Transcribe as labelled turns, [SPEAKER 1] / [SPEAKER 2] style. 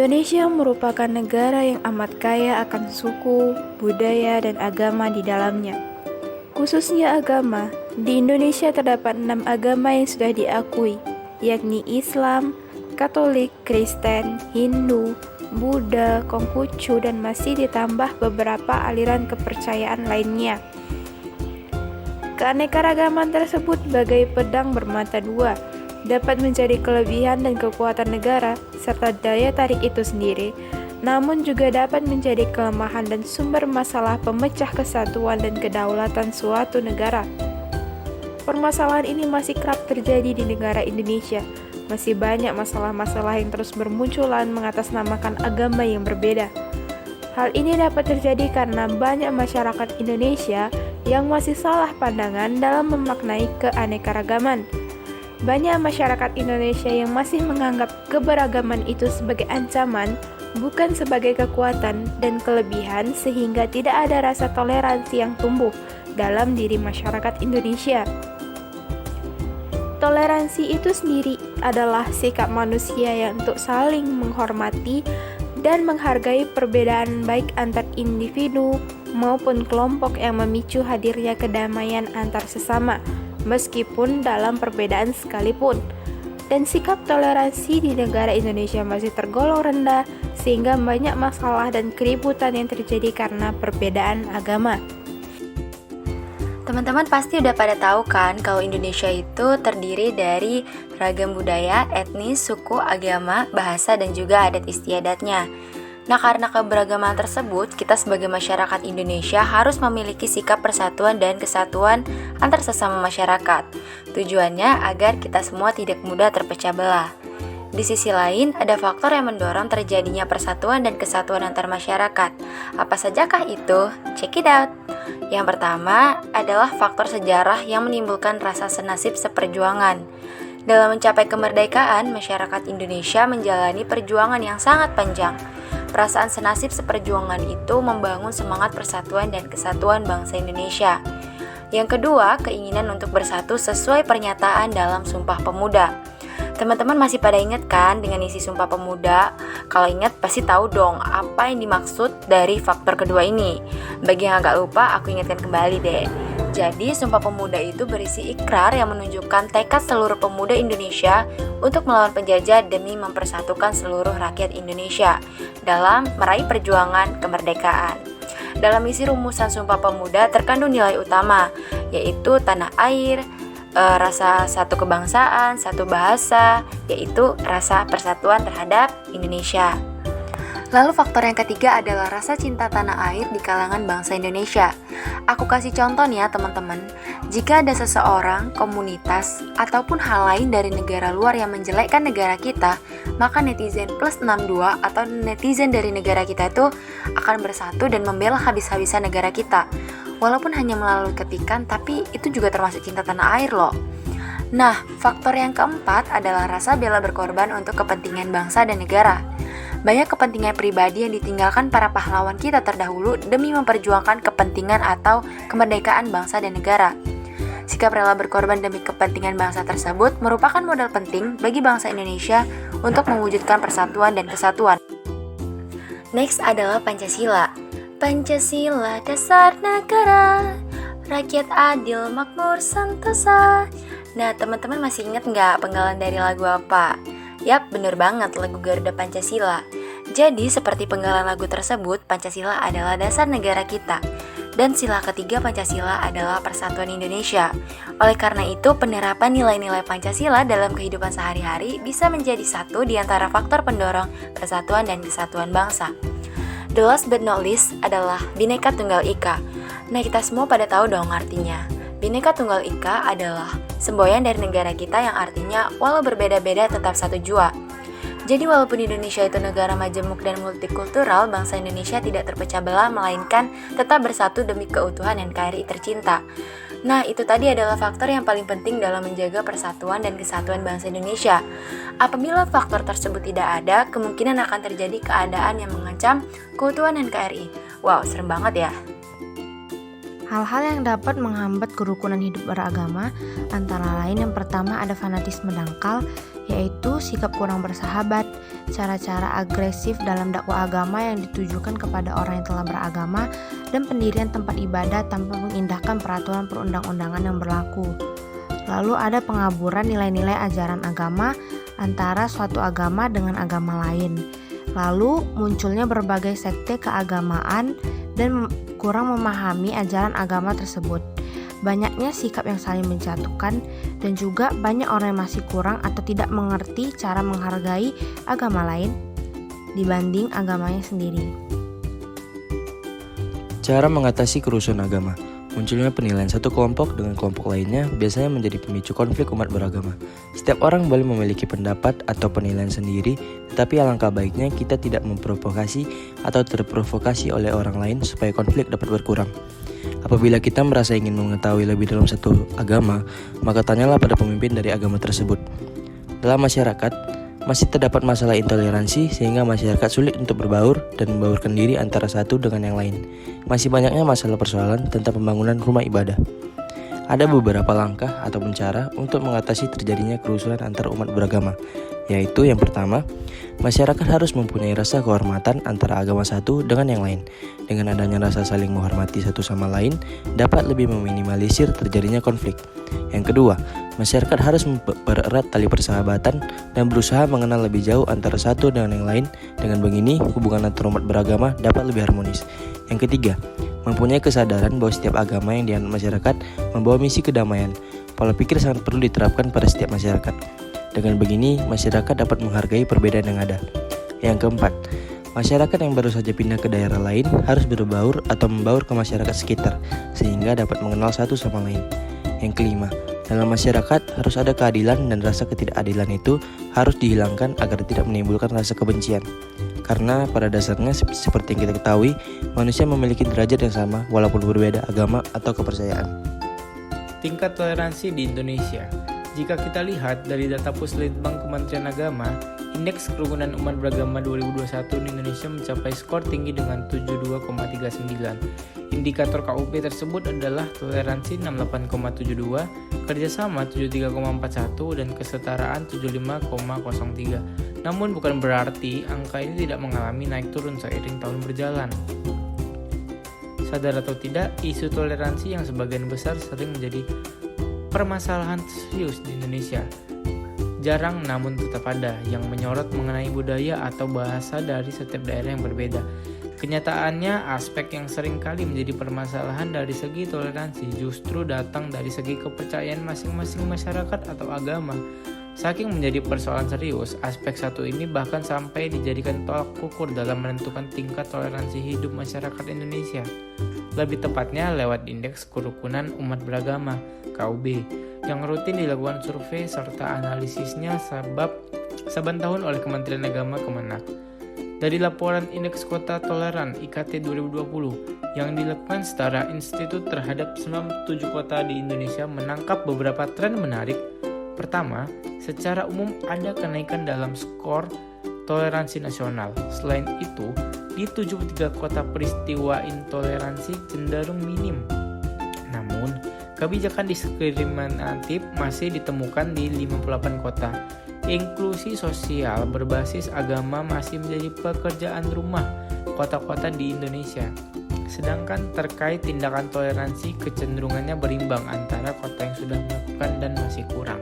[SPEAKER 1] Indonesia merupakan negara yang amat kaya akan suku, budaya, dan agama di dalamnya. Khususnya agama, di Indonesia terdapat 6 agama yang sudah diakui, yakni Islam, Katolik, Kristen, Hindu, Buddha, Konghucu, dan masih ditambah beberapa aliran kepercayaan lainnya. Keanekaragaman tersebut bagai pedang bermata dua, dapat menjadi kelebihan dan kekuatan negara serta daya tarik itu sendiri, namun juga dapat menjadi kelemahan dan sumber masalah pemecah kesatuan dan kedaulatan suatu negara. Permasalahan ini masih kerap terjadi di negara Indonesia. Masih banyak masalah-masalah yang terus bermunculan mengatasnamakan agama yang berbeda. Hal ini dapat terjadi karena banyak masyarakat Indonesia yang masih salah pandangan dalam memaknai keanekaragaman. Banyak masyarakat Indonesia yang masih menganggap keberagaman itu sebagai ancaman, bukan sebagai kekuatan dan kelebihan, sehingga tidak ada rasa toleransi yang tumbuh dalam diri masyarakat Indonesia. Toleransi itu sendiri adalah sikap manusia yang untuk saling menghormati dan menghargai perbedaan baik antar individu maupun kelompok yang memicu hadirnya kedamaian antar sesama, meskipun dalam perbedaan sekalipun. Dan sikap toleransi di negara Indonesia masih tergolong rendah, sehingga banyak masalah dan keributan yang terjadi karena perbedaan agama.
[SPEAKER 2] Teman-teman pasti udah pada tahu kan kalau Indonesia itu terdiri dari ragam budaya, etnis, suku, agama, bahasa, dan juga adat istiadatnya. Nah, karena keberagaman tersebut, kita sebagai masyarakat Indonesia harus memiliki sikap persatuan dan kesatuan antar sesama masyarakat. Tujuannya agar kita semua tidak mudah terpecah belah. Di sisi lain, ada faktor yang mendorong terjadinya persatuan dan kesatuan antar masyarakat. Apa sajakah itu? Check it out! Yang pertama adalah faktor sejarah yang menimbulkan rasa senasib seperjuangan. Dalam mencapai kemerdekaan, masyarakat Indonesia menjalani perjuangan yang sangat panjang. Perasaan senasib seperjuangan itu membangun semangat persatuan dan kesatuan bangsa Indonesia. Yang kedua, keinginan untuk bersatu sesuai pernyataan dalam Sumpah Pemuda. Teman-teman masih pada ingat kan dengan isi Sumpah Pemuda? Kalau ingat pasti tahu dong apa yang dimaksud dari faktor kedua ini. Bagi yang agak lupa, aku ingatkan kembali deh. Jadi Sumpah Pemuda itu berisi ikrar yang menunjukkan tekad seluruh pemuda Indonesia untuk melawan penjajah demi mempersatukan seluruh rakyat Indonesia dalam meraih perjuangan kemerdekaan. Dalam isi rumusan Sumpah Pemuda terkandung nilai utama, yaitu tanah air, rasa satu kebangsaan, satu bahasa, yaitu rasa persatuan terhadap Indonesia. Lalu faktor yang ketiga adalah rasa cinta tanah air di kalangan bangsa Indonesia. Aku kasih contoh nih ya teman-teman. Jika ada seseorang, komunitas, ataupun hal lain dari negara luar yang menjelekkan negara kita, maka netizen plus 62 atau netizen dari negara kita itu akan bersatu dan membela habis-habisan negara kita. Walaupun hanya melalui ketikan, tapi itu juga termasuk cinta tanah air loh. Nah, faktor yang keempat adalah rasa bela berkorban untuk kepentingan bangsa dan negara. Banyak kepentingan pribadi yang ditinggalkan para pahlawan kita terdahulu demi memperjuangkan kepentingan atau kemerdekaan bangsa dan negara. Sikap rela berkorban demi kepentingan bangsa tersebut merupakan modal penting bagi bangsa Indonesia untuk mewujudkan persatuan dan kesatuan. Next adalah Pancasila. Pancasila dasar negara, rakyat adil makmur sentosa. Nah, teman-teman masih ingat nggak penggalan dari lagu apa? Yap, bener banget, lagu Garuda Pancasila. Jadi, seperti penggalan lagu tersebut, Pancasila adalah dasar negara kita. Dan sila ketiga Pancasila adalah persatuan Indonesia. Oleh karena itu, penerapan nilai-nilai Pancasila dalam kehidupan sehari-hari bisa menjadi satu di antara faktor pendorong persatuan dan kesatuan bangsa. The last but not least adalah Bhinneka Tunggal Ika. Nah, kita semua pada tahu dong artinya. Bhinneka Tunggal Ika adalah semboyan dari negara kita yang artinya walau berbeda-beda tetap satu jua. Jadi walaupun Indonesia itu negara majemuk dan multikultural, bangsa Indonesia tidak terpecah belah melainkan tetap bersatu demi keutuhan NKRI tercinta. Nah, itu tadi adalah faktor yang paling penting dalam menjaga persatuan dan kesatuan bangsa Indonesia. Apabila faktor tersebut tidak ada, kemungkinan akan terjadi keadaan yang mengancam keutuhan NKRI. Wow, serem banget ya.
[SPEAKER 3] Hal-hal yang dapat menghambat kerukunan hidup beragama antara lain yang pertama ada fanatisme dangkal, yaitu sikap kurang bersahabat. cara-cara agresif dalam dakwah agama yang ditujukan kepada orang yang telah beragama, dan pendirian tempat ibadah tanpa mengindahkan peraturan perundang-undangan yang berlaku. Lalu ada pengaburan nilai-nilai ajaran agama antara suatu agama dengan agama lain. Lalu munculnya berbagai sekte keagamaan dan kurang memahami ajaran agama tersebut. Banyaknya sikap yang saling menjatuhkan, dan juga banyak orang yang masih kurang atau tidak mengerti cara menghargai agama lain dibanding agamanya sendiri.
[SPEAKER 4] Cara mengatasi kerusuhan agama. Munculnya penilaian satu kelompok dengan kelompok lainnya biasanya menjadi pemicu konflik umat beragama. Setiap orang boleh memiliki pendapat atau penilaian sendiri, tetapi alangkah baiknya kita tidak memprovokasi atau terprovokasi oleh orang lain supaya konflik dapat berkurang. Apabila kita merasa ingin mengetahui lebih dalam satu agama, maka tanyalah pada pemimpin dari agama tersebut. Dalam masyarakat, masih terdapat masalah intoleransi sehingga masyarakat sulit untuk berbaur dan membaurkan diri antara satu dengan yang lain. Masih banyaknya masalah persoalan tentang pembangunan rumah ibadah. Ada beberapa langkah atau cara untuk mengatasi terjadinya kerusuhan antar umat beragama, yaitu yang pertama, masyarakat harus mempunyai rasa kehormatan antara agama satu dengan yang lain. Dengan adanya rasa saling menghormati satu sama lain, dapat lebih meminimalisir terjadinya konflik. Yang kedua, masyarakat harus mempererat tali persahabatan dan berusaha mengenal lebih jauh antara satu dengan yang lain. Dengan begini, hubungan antar umat beragama dapat lebih harmonis. Yang ketiga, mempunyai kesadaran bahwa setiap agama yang dianut masyarakat membawa misi kedamaian. Pola pikir sangat perlu diterapkan pada setiap masyarakat. Dengan begini, masyarakat dapat menghargai perbedaan yang ada. Yang keempat, masyarakat yang baru saja pindah ke daerah lain harus berbaur atau membaur ke masyarakat sekitar, sehingga dapat mengenal satu sama lain. Yang kelima, dalam masyarakat harus ada keadilan, dan rasa ketidakadilan itu harus dihilangkan agar tidak menimbulkan rasa kebencian. Karena pada dasarnya seperti yang kita ketahui, manusia memiliki derajat yang sama walaupun berbeda agama atau kepercayaan.
[SPEAKER 5] Tingkat toleransi di Indonesia. Jika kita lihat dari data Puslitbang Kementerian Agama, Indeks Kerukunan Umat Beragama 2021 di Indonesia mencapai skor tinggi dengan 72,39. Indikator KUP tersebut adalah toleransi 68,72, kerjasama 73,41, dan kesetaraan 75,03. Namun bukan berarti angka ini tidak mengalami naik turun seiring tahun berjalan. Sadar atau tidak, isu toleransi yang sebagian besar sering menjadi permasalahan serius di Indonesia. Jarang namun tetap ada yang menyorot mengenai budaya atau bahasa dari setiap daerah yang berbeda. Kenyataannya, aspek yang sering kali menjadi permasalahan dari segi toleransi justru datang dari segi kepercayaan masing-masing masyarakat atau agama. Saking menjadi persoalan serius, aspek satu ini bahkan sampai dijadikan tolak ukur dalam menentukan tingkat toleransi hidup masyarakat Indonesia. Lebih tepatnya lewat Indeks Kerukunan Umat Beragama (KUB) yang rutin dilakukan survei serta analisisnya saban tahun oleh Kementerian Agama Kemenak. Dari laporan Indeks Kota Toleran IKT 2020 yang dilakukan secara institut terhadap 97 kota di Indonesia menangkap beberapa tren menarik. Pertama, secara umum ada kenaikan dalam skor toleransi nasional. Selain itu, di 73 kota peristiwa intoleransi cenderung minim. Namun, kebijakan diskriminatif masih ditemukan di 58 kota. Inklusi sosial berbasis agama masih menjadi pekerjaan rumah kota-kota di Indonesia. Sedangkan terkait tindakan toleransi, kecenderungannya berimbang antara kota yang sudah melakukan dan masih kurang.